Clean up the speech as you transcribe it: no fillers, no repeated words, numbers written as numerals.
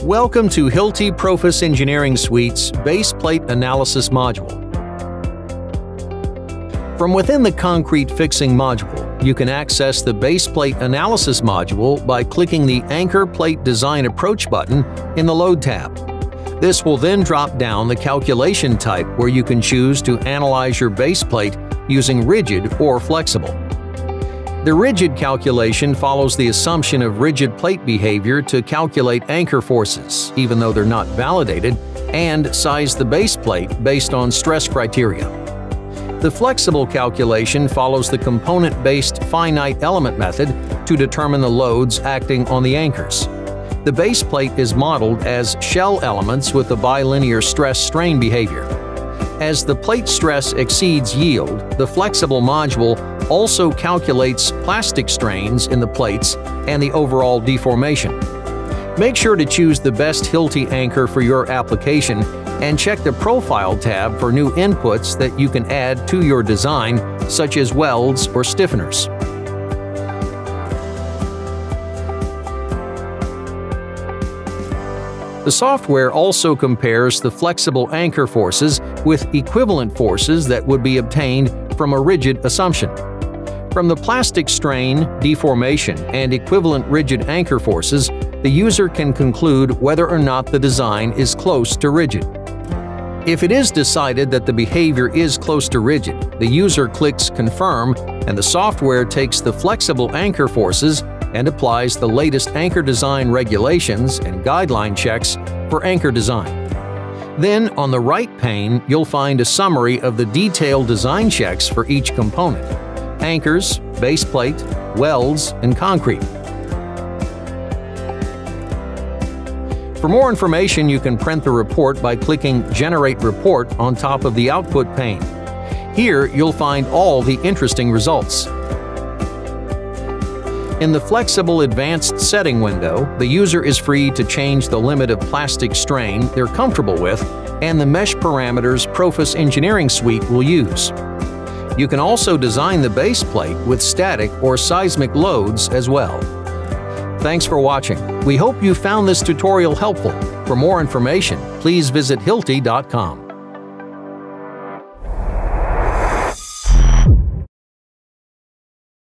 Welcome to Hilti Profis Engineering Suite's Base Plate Analysis module. From within the Concrete Fixing module, you can access the Base Plate Analysis module by clicking the Anchor Plate Design Approach button in the Load tab. This will then drop down the calculation type where you can choose to analyze your base plate using rigid or flexible. The rigid calculation follows the assumption of rigid plate behavior to calculate anchor forces, even though they're not validated, and size the base plate based on stress criteria. The flexible calculation follows the component-based finite element method to determine the loads acting on the anchors. The base plate is modeled as shell elements with a bilinear stress-strain behavior. As the plate stress exceeds yield, the flexible module also calculates plastic strains in the plates and the overall deformation. Make sure to choose the best Hilti anchor for your application and check the Profile tab for new inputs that you can add to your design, such as welds or stiffeners. The software also compares the flexible anchor forces with equivalent forces that would be obtained from a rigid assumption. From the plastic strain, deformation, and equivalent rigid anchor forces, the user can conclude whether or not the design is close to rigid. If it is decided that the behavior is close to rigid, the user clicks Confirm, and the software takes the flexible anchor forces and applies the latest anchor design regulations and guideline checks for anchor design. Then, on the right pane, you'll find a summary of the detailed design checks for each component: anchors, base plate, welds, and concrete. For more information, you can print the report by clicking Generate Report on top of the Output pane. Here, you'll find all the interesting results. In the Flexible Advanced Setting window, the user is free to change the limit of plastic strain they're comfortable with and the mesh parameters Profis Engineering Suite will use. You can also design the base plate with static or seismic loads as well. Thanks for watching. We hope you found this tutorial helpful. For more information, please visit hilti.com.